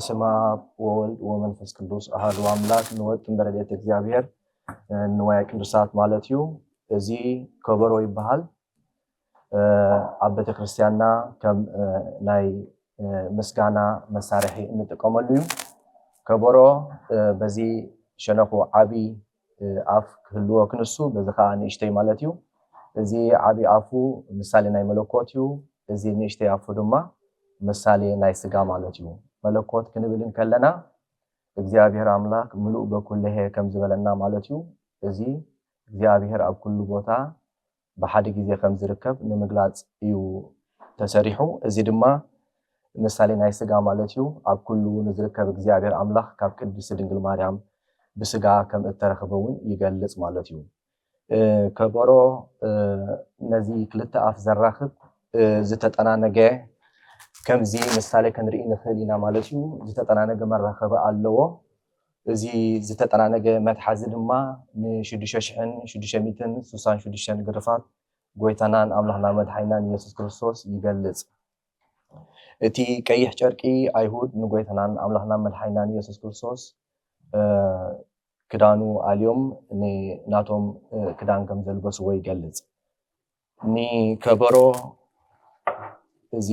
በስመ አብ ወወልድ ወመንፈስ ቅዱስ አሐዱ አምላክ ንወጥ በረድኤተ እግዚአብሔር ንዋየ ቅዱሳት ማለት እዩ። እዚ ከበሮ ይበሃል። ኣብ ቤተ ክርስቲያንና ከም ናይ ምስጋና መሳርሒ እንጥቀመሉ እዩ። ከበሮ በዚ ሸነኹ ዓቢ ኣፍ ክህልዎ ክንሱ በዚ ከዓ ንእሽተይ ማለት እዩ። እዚ ዓቢ ኣፉ ምሳሌ ናይ መለኮት እዩ። እዚ ንእሽተይ ኣፉ ድማ ምሳሌ ናይ ስጋ ማለት እዩ። መለኮት ክንብል ከለና እግዚአብሔር አምላክ ምሉእ በኩልሄ ከም ዝበለና ማለት እዩ። እዚ እግዚአብሔር ኣብ ኩሉ ቦታ በሓደ ግዜ ከም ዝርከብ ንምግላጽ እዩ ተሰሪሑ። እዚ ድማ ምሳሌ ናይ ስጋ ማለት እዩ። ኣብ ኩሉ ንዝርከብ እግዚአብሔር አምላክ ካብ ቅድስት ድንግል ማርያም ብስጋ ከም እተረኸበውን ይገልጽ ማለት እዩ። ከበሮ ነዚ ክልተ ኣፍ ዘራኽብ ዝተጠናነገ ከምዚ ምሳሌ ክንርኢ ንኽእል ኢና ማለት እዩ። ዝተጠናነገ መራኸቢ ኣለዎ። እዚ ዝተጠናነገ መትሓዚ ድማ ን6666 ግርፋት ጎይታናን ኣምላኽና መድሓኒናን ኢየሱስ ክርስቶስ ይገልጽ። እቲ ቀይሕ ጨርቂ ኣይሁድ ንጎይታናን ኣምላኽናን መድሓኒናን ኢየሱስ ክርስቶስ ክዳኑ ኣልዮም ናቶም ክዳን ከም ዘልበስዎ ይገልጽ። ንከበሮ እዚ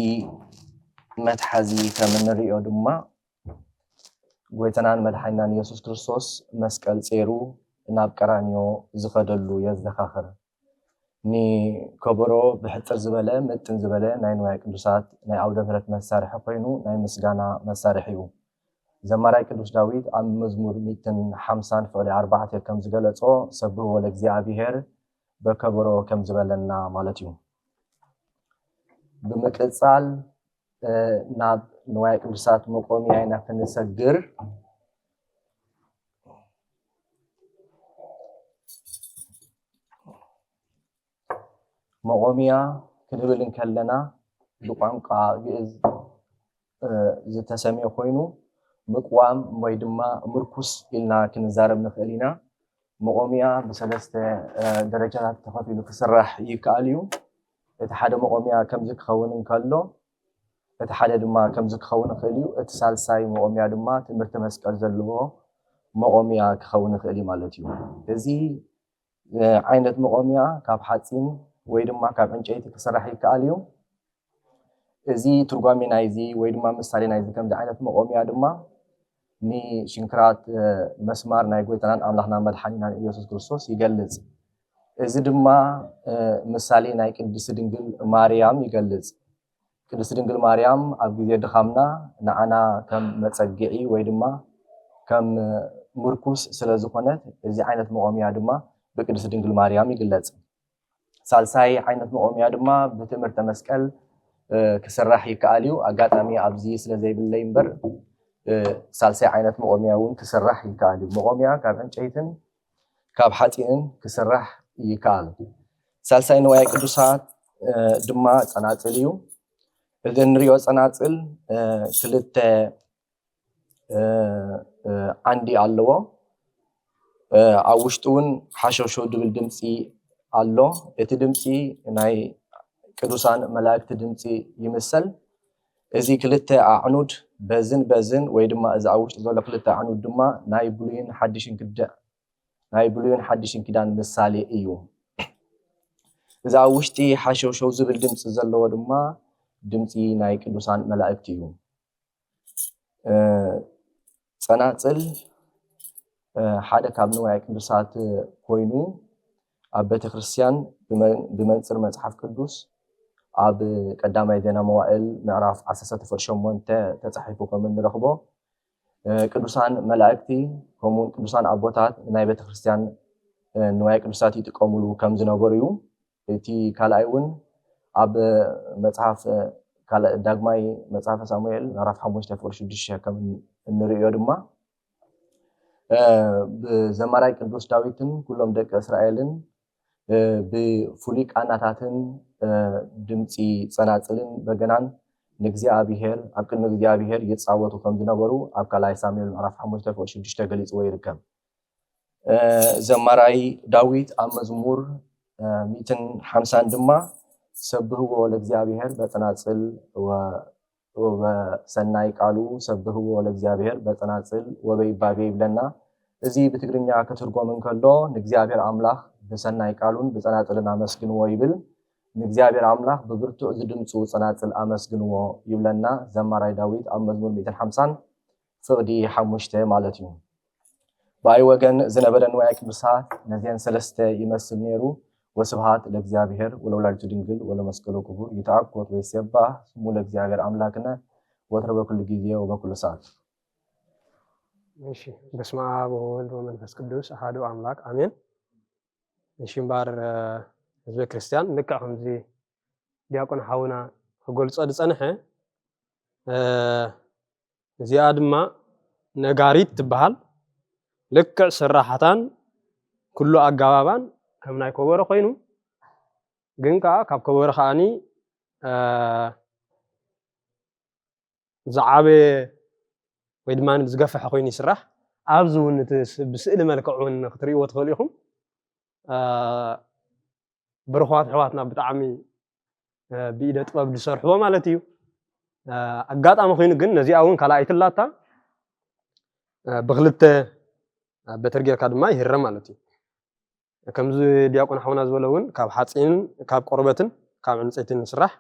መትሓዚ ከም እንሪኦ ድማ ጎይታናን መድሓኒናን ኢየሱስ ክርስቶስ መስቀል ጼሩ ናብ ቀራንዮ ዝኸደሉ የዘኻኽር። ንከበሮ ብሕፅር ዝበለ ምጥን ዝበለ ናይ ንዋየ ቅዱሳት ናይ ኣውደ ምሕረት መሳርሒ ኮይኑ ናይ ምስጋና መሳርሒ እዩ። ዘማራይ ቅዱስ ዳዊት ኣብ መዝሙር 150:4 ከም ዝገለጾ ሰብሕዎ ለእግዚአብሔር በከበሮ ከም ዝበለና ማለት እዩ። ብምቅጻል ናብ ንዋየ ቅዱሳት መቆሚያ ኢና ክንሰግር። መቆሚያ ክንብል ከለና ብቋንቋ ግዕዝ ዝተሰምየ ኮይኑ ምቅዋም ወይ ድማ ምርኩስ ኢልና ክንዛረብ ንኽእል ኢና። መቆሚያ ብሰለስተ ደረጃታት ተኸፊሉ ክስራሕ ይከኣል እዩ። እቲ ሓደ መቆሚያ ከምዚ ክኸውን እንከሎ እቲ ሓደ ድማ ከምዚ ክኸውን ይኽእል እዩ። እቲ ሳልሳይ መቆሚያ ድማ ትምህርቲ መስቀል ዘለዎ መቆሚያ ክኸውን ይኽእል እዩ ማለት እዩ። እዚ ዓይነት መቆሚያ ካብ ሓፂን ወይ ድማ ካብ ዕንጨይቲ ክስራሕ ይከኣል እዩ። እዚ ትርጓሜ ናይዚ ወይ ድማ ምሳሌ ናይዚ ከምዚ ዓይነት መቆሚያ ድማ ንሽንክራት መስማር ናይ ጎይታናን ኣምላኽናን መድሓኒናን ኢየሱስ ክርስቶስ ይገልጽ። እዚ ድማ ምሳሌ ናይ ቅድስት ድንግል ማርያም ይገልጽ። ቅድስት ድንግል ማርያም ኣብ ግዜ ድኻምና ንዓና ከም መጸጊዒ ወይ ድማ ከም ምርኩስ ስለ ዝኾነት እዚ ዓይነት መቆሚያ ድማ ብቅድስት ድንግል ማርያም ይግለጽ። ሳልሳይ ዓይነት መቆሚያ ድማ ብትምህርተ መስቀል ክስራሕ ይከኣል እዩ። ኣጋጣሚ ኣብዚ ስለ ዘይብለይ እምበር ሳልሳይ ዓይነት መቆሚያ እውን ክስራሕ ይከኣል እዩ። መቆሚያ ካብ ዕንጨይትን ካብ ሓፂንን ክስራሕ ይከኣል። ሳልሳይ ንዋየ ቅዱሳት ድማ ጸናጽል እዩ። እዚ እንሪኦ ጸናጽል ክልተ ዓንዲ ኣለዎ። ኣብ ውሽጡ እውን ሓሸውሾ ድብል ድምፂ ኣሎ። እቲ ድምፂ ናይ ቅዱሳን መላእክቲ ድምፂ ይምሰል። እዚ ክልተ ኣዕኑድ በዝን ወይ ድማ እዚ ኣብ ውሽጡ ዘሎ ክልተ ኣዕኑድ ድማ ናይ ብሉይን ሓድሽን ኪዳን ምሳሌ እዩ። እዚ ኣብ ውሽጢ ሓሸውሸው ዝብል ድምፂ ዘለዎ ድማ ድምፂ ናይ ቅዱሳን መላእክቲ እዩ። ጸናጽል ሓደ ካብ ንዋየ ቅዱሳት ኮይኑ ኣብ ቤተክርስትያን ብመንጽር መጽሓፍ ቅዱስ ኣብ ቀዳማይ ዜና መዋዕል ምዕራፍ 17:8 ተጻሒፉ ከም እንረኽቦ ቅዱሳን መላእክቲ ከምኡውን ቅዱሳን ኣቦታት ናይ ቤተክርስትያን ንዋየ ቅዱሳት ይጥቀምሉ ከም ዝነበሩ እዩ። እቲ ካልኣይ እውን ኣብ መጽሓፍ ዳግማይ መጽሓፈ ሳሙኤል ምዕራፍ 5:6 ከም እንሪኦ ድማ ብዘማራይ ቅዱስ ዳዊትን ኩሎም ደቂ እስራኤልን ብፍሉይ ቃናታትን ድምፂ ጸናጽልን በገናን ንእግዚአብሔር ኣብ ቅድሚ እግዚአብሔር ይጻወቱ ከም ዝነበሩ ኣብ ካልኣይ ሳሙኤል ምዕራፍ 5:6 ገሊጽዎ ይርከብ። ዘማራይ ዳዊት ኣብ መዝሙር 150 ድማ ሰብህዎ ለእግዚአብሔር በጸናጽል وبسناي قالوا سبحوا ለእግዚአብሔር በጸናጽል ወበይባቤ ይብለና እዚህ በትግርኛ ከተርጎመ እንከሎ እግዚአብሔር አምላክ በሰናይ ቃሉን በጸናጽልና መስግንዎ ይብል እግዚአብሔር አምላክ በብርቱዕ ዝድምጹ ጸናጽል አመስግንዎ ይብለና ዘማራይ ዳዊት ኣብ መዝሙር 150 ፍቅዲ 5 ማለት እዩ ባይ ወገን ዝነበረ ንዋይ ቅዱሳት ነዚያን ሰለስተ ይመስል ነይሩ ወስብሃት ለእግዚአብሔር ወለወላዲቱ ድንግል ወለመስቀሉ ክቡር ይትአኮት ወይሰባህ ስሙ ለእግዚአብሔር አምላክና ወትረ በኩሉ ጊዜ ወበኩሉ ሰዓት እሺ በስመ አብ ወወልድ ወመንፈስ ቅዱስ አሐዱ አምላክ አሜን። እሺ እምበር ህዝበ ክርስቲያን ልክ ከምዚ ዲያቆን ሓውና ክገልጾ ዝጸንሐ እዚኣ ድማ ነጋሪት ትበሃል ልክ ስራሕታን ኩሉ ኣጋባባን ከም ናይ ከበሮ ኮይኑ ግን ከዓ ካብ ከበሮ ከዓኒ ዝዓበየ ወይ ድማ ዝገፈሐ ኮይኑ ይስራሕ ኣብዚ እውን ብስእሊ መልክዕ እውን ክትሪእዎ ትኽእሉ ኢኹም ብርኽዋት ኣሕዋትና ብጣዕሚ ብኢደ ጥበብ ዝሰርሕዎ ማለት እዩ ኣጋጣሚ ኮይኑ ግን ነዚኣ እውን ካልኣይትላታ ብክልተ በትር ጌርካ ድማ ይህረም ማለት እዩ ከምዚ ዲያቆን ሓውና ዝበለ እውን ካብ ሓፂንን ካብ ቆርበትን ካብ ዕንፀይትን ይስራሕ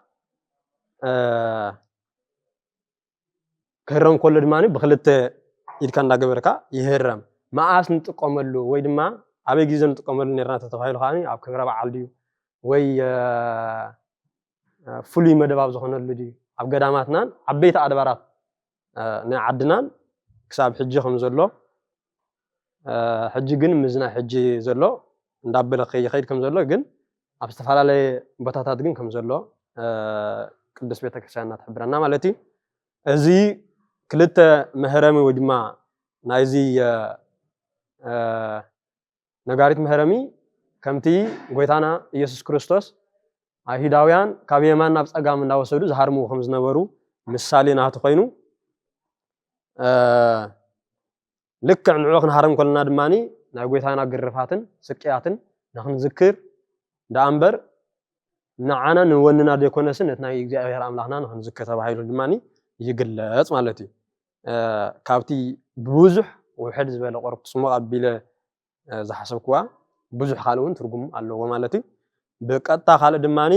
ክህረም ከሎ ድማ ብክልተ ኢድካ እንዳገበርካ ይህረም መዓስ ንጥቀመሉ ወይ ድማ ኣበይ ግዜ ንጥቀመሉ ነርና ተተባሂሉ ከዓኒ ኣብ ክብረ በዓል ድዩ ወይ ፍሉይ መደብ ኣብ ዝኾነሉ ድዩ ኣብ ገዳማትናን ዓበይቲ ኣድባራት ናይ ዓድናን ክሳብ ሕጂ ከም ዘሎ ሕጂ ግን ምዝናይ ሕጂ ዘሎ እንዳበለ ከይኸይድ ከም ዘሎ ግን ኣብ ዝተፈላለየ ቦታታት ግን ከም ዘሎ ቅዱስ ቤተክርስትያንና ትሕብረና ማለት እዩ እዚ ክልተ መህረሚ ወይ ድማ ናይዚ ነጋሪት መህረሚ ከምቲ ጎይታና ኢየሱስ ክርስቶስ አይሁዳውያን ካብ የማን ናብ ጸጋም እንዳወሰዱ ዝሃርሙ ከም ዝነበሩ ምሳሌ ናቱ ኮይኑ ልክዕ ንዑ ክንሃርም ከለና ድማኒ ናይ ጎይታና ግርፋትን ስቅያትን ንኽንዝክር ዳኣምበር ንዓና ንወንና ደይኮነስን እቲ ናይ እግዚአብሔር ኣምላኽና ንኽንዝክር ተባሂሉ ድማኒ ይግለጽ ማለት እዩ ካብቲ ብዙሕ ውሕድ ዝበለ ቆርብ ጽሙቕ ኣቢለ ዝሓሰብክዋ ብዙሕ ካልእ እውን ትርጉም ኣለዎ ማለት እዩ ብቀጥታ ካልእ ድማኒ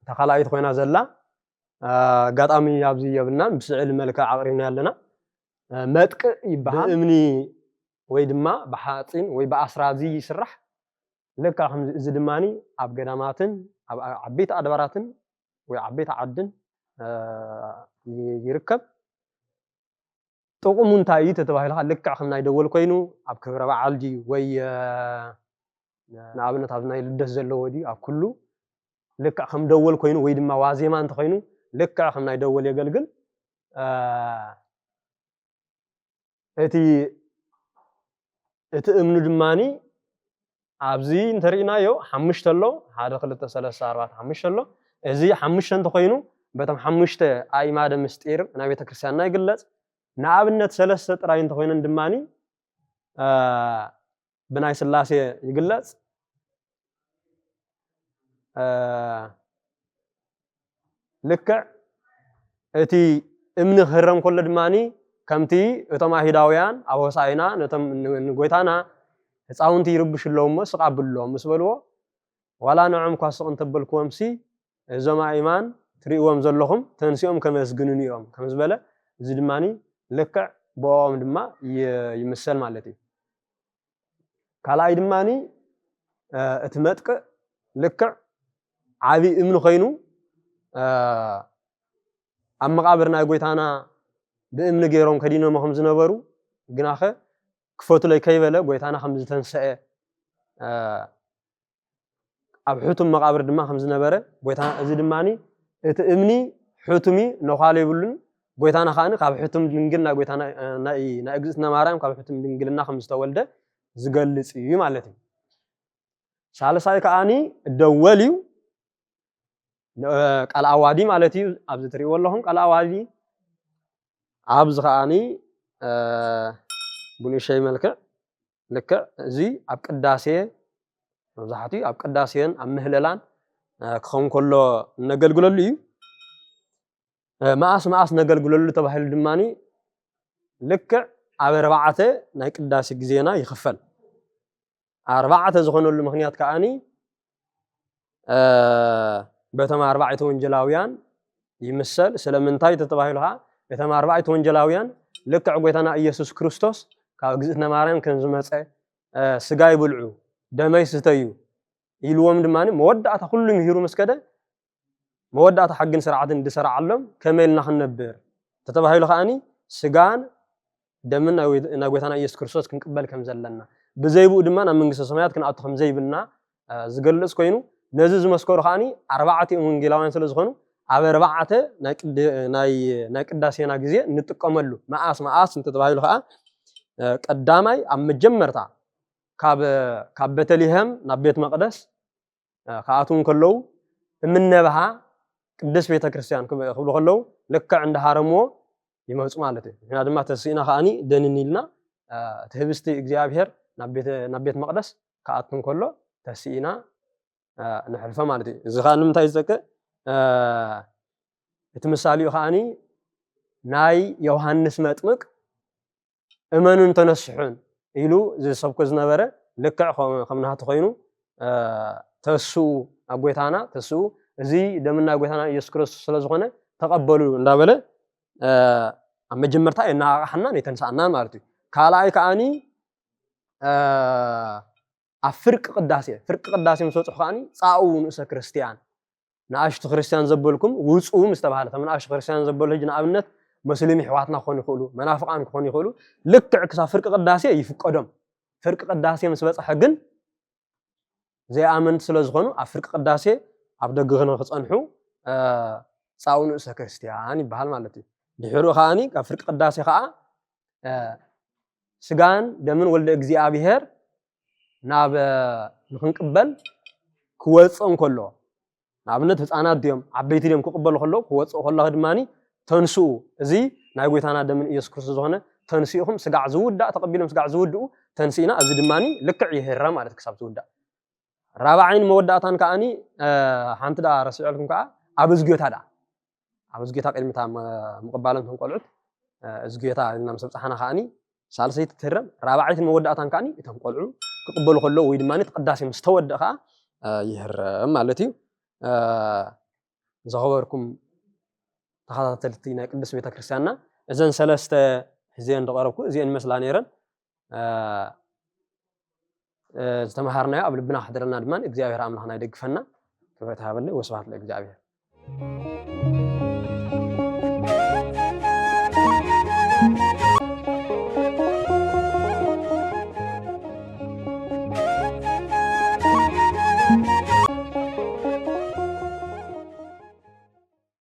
ተኻላኢት ኮይና ዘላ ኣጋጣሚ ኣብዚ የብልናን ብስዕሊ መልክዕ ኣቕሪብና ኣለና መጥቅዕ ይበሃል እምኒ ወይ ድማ ብሓፂን ወይ ብኣስራዚ ይስራሕ ልክዕ ከምዚ እዚ ድማኒ ኣብ ገዳማትን ኣብ ዓበይቲ ኣድባራትን ወይ ዓበይቲ ዓድን ይርከብ ጥቕሙ እንታይ እዩ ተባሂሉ ልክዕ ከም ናይ ደወል ኮይኑ ኣብ ክብረ በዓል ድዩ ወይ ንኣብነት ኣብ ናይ ልደት ዘለዎ ድዩ ኣብ ኩሉ ልክዕ ከም ደወል ኮይኑ ወይ ድማ ዋዜማ እንተ ኮይኑ ልክዕ ከም ናይ ደወል የገልግል እቲ እምኑ ድማኒ ኣብዚ እንተሪእናዮ 5 ኣሎ 1 2 3 4 5 ኣሎ እዚ 5 እንተኮይኑ በቶም 5 ኣእማደ ምስጢር ናይ ቤተክርስትያንና ይግለጽ ንኣብነት 3 ጥራይ እንተኮይነን ድማኒ ብናይ ስላሴ ይግለጽ ልክዕ እቲ እምኒ ክህረም ከሎ ድማኒ ከምቲ እቶም አይሁዳውያን ኣብ ሆሳዕና ነቶም ንጎይታና ህፃውንቲ ይርብሽለዎም ስቃብልዎም ምስ በልዎ ዋላ ንዖም ኳ ስቕ እንተበልክዎምሲ እዞም ኣእማን ትሪእዎም ዘለኹም ተንሲኦም ከመስግኑን እዮም ከም ዝበለ እዚ ድማኒ ልክዕ ብኦም ድማ ይምሰል ማለት እዩ ካልኣይ ድማኒ እቲ መጥቅዕ ልክዕ ዓብይ እምኒ ኮይኑ ኣብ መቃብር ናይ ጎይታና ብእምኒ ገይሮም ከዲኖም ከም ዝነበሩ ግናኸ ክፈትለይ ከይበለ ጎይታና ከም ዝተንሰአ ኣብ ሕቱም መቃብር ድማ ከም ዝነበረ ጎይታና እዚ ድማኒ እቲ እምኒ ሕቱሚ ነዃለ ይብሉን ጎይታና ካኒ ካብ ሕቱም ድንግል ናይ ጎይታና ናይ እግዝእትና ማርያም ካብ ሕቱም ድንግልና ከም ዝተወልደ ዝገልጽ እዩ ማለት እዩ ሳልሳይ ከዓኒ ደወል እዩ ቃል ኣዋዲ ማለት እዩ ኣብዚ ትሪእዎ ኣለኹም ቃል ኣዋዲ ኣብዚ ከዓኒ ብንእሽተይ መልክዕ ልክዕ እዚ ኣብ ቅዳሴ መብዛሕትኡ ኣብ ቅዳሴን ኣብ ምህለላን ክኸውን ከሎ ነገልግለሉ እዩ መዓስ ነገልግለሉ ተባሂሉ ድማኒ ልክዕ ኣብ 4 ናይ ቅዳሴ ግዜና ይኽፈል 4 ዝኾነሉ ምኽንያት ከዓኒ በተም 4 ወንጀላውያን ይምሰል ስለምንታይ ተባሂሉ ከዓ በተም 4 ወንጀላውያን ልክዕ ጎይታና ኢየሱስ ክርስቶስ ካብ እግዝእትና ማርያም ከም ዝመፀ ስጋ ይብልዑ ደመይ ስተዩ ኢልዎም ድማኒ መወዳእታ ኩሉ ምሂሩ መስከደ መወዳእታ ሓግን ስርዓትን ድሰርዓሎም ከመይልና ክንነብር ተባሂሉ ከዓኒ ስጋን ደምን ናይ ጎይታና ኢየሱስ ክርስቶስ ክንቅበል ከም ዘለና ብዘይብኡ ድማ ናብ መንግስተ ሰማያት ክንኣቱ ከም ዘይብልና ዝገልጽ ኮይኑ ነዚ ዝመስከሩ ከዓኒ 4 ወንጌላውያን ስለ ዝኾኑ ኣብ 4 ናይ ቅዳሴና ግዜ ንጥቀመሉ መዓስ እንተተባሂሉ ከዓ ቀዳማይ ኣብ መጀመርታ ካብ ቤተልሔም ናብ ቤት መቅደስ ከኣቱን ከለው እምነበሃ ቅዱስ ቤተክርስቲያን ክብሉ ከለው ልክዕ እንዳሃረምዎ ይመፁ ማለት እዩ እና ድማ ተስኢና ከዓኒ ደንኒልና ትህብስቲ እግዚአብሔር ናብ ቤት መቅደስ ከኣቱን ከሎ ተስኢና ንሕልፈ ማለት እዩ እዚ ከዓ ንምንታይ ዝጠቅእ እቲ ምሳሌኡ ከዓኒ ናይ ዮሃንስ መጥምቅ እመኑን ተነስሑን ኢሉ ዝሰብኮ ዝነበረ ልክዕ ከምናቱ ኮይኑ ተስኡ ኣብ ጎይታና ተስኡ እዚ ደምና ጎይታና ኢየሱስ ክርስቶስ ስለ ዝኾነ ተቀበሉ እንዳበለ ኣብ መጀመርታ የናቃሕና ነተንሳእና ማለት እዩ ካልኣይ ከዓኒ ኣብ ፍርቂ ቅዳሴ ምስ በፅሑ ከዓኒ ፃኡ ንእሰ ክርስቲያን ንኣሽቱ ክርስቲያን ዘበልኩም ውፅኡ ምስ ተባሃለ ተም ንኣሽቱ ክርስቲያን ዘበሉ ሕጂ ንኣብነት መስልሚ ሕዋትና ክኾኑ ይኽእሉ መናፍቃን ክኾኑ ይኽእሉ ልክዕ ክሳብ ፍርቂ ቅዳሴ ይፍቀዶም ፍርቂ ቅዳሴ ምስ በፅሐ ግን ዘይኣመንቲ ስለ ዝኾኑ ኣብ ፍርቂ ቅዳሴ ኣብ ደገ ክፀንሑ ፃኡ ንእሰ ክርስቲያን ይበሃል ማለት እዩ ድሕሪኡ ከዓኒ ኣብ ፍርቂ ቅዳሴ ከዓ ስጋን ደምን ወልደ እግዚአብሔር ናብ ንክንቅበል ክወፅእ እንከሎ ንኣብነት ህፃናት ድዮም ዓበይቲ ድዮም ክቅበሉ ከለዉ ክወፅኡ ከለኹ ድማኒ ተንስኡ እዚ ናይ ጎይታና ደምን ኢየሱስ ክርስቶስ ዝኾነ ተንስኢኹም ስጋዕ ዝውዳእ ተቐቢሎም ስጋዕ ዝውድኡ ተንስኢና እዚ ድማኒ ልክዕ ይህረም ማለት ክሳብ ዝውዳእ ራብዓይን መወዳእታን ከዓኒ ሓንቲ ዳ ረሲዕልኩም ከዓ ኣብ እዝጌታ ኣብ እዝጌታ ቅድሚታ ምቕባለን ተንቆልዑት እዝጌታ ኢልና ምስ በፅሓና ከዓኒ ሳልሰይቲ ትህረም ራብዓይትን መወዳእታን ከዓኒ እቶም ቆልዑ ክቅበሉ ከለዉ ወይ ድማኒ ተቀዳሲ ምስ ተወድእ ከዓ ይህረም ማለት እዩ ዘኸበርኩም ተኸታተልቲ ናይ ቅዱስ ቤተክርስትያንና እዘን ሰለስተ ሕዝየን እንደቀረብኩ እዚአን ይመስላ ነይረን ዝተምሃርናዮ ኣብ ልብና ክሕድረና ድማ እግዚኣብሔር ኣምላኽና ይደግፈና ክብረት ሃበለ ወስብሐት ለእግዚአብሔር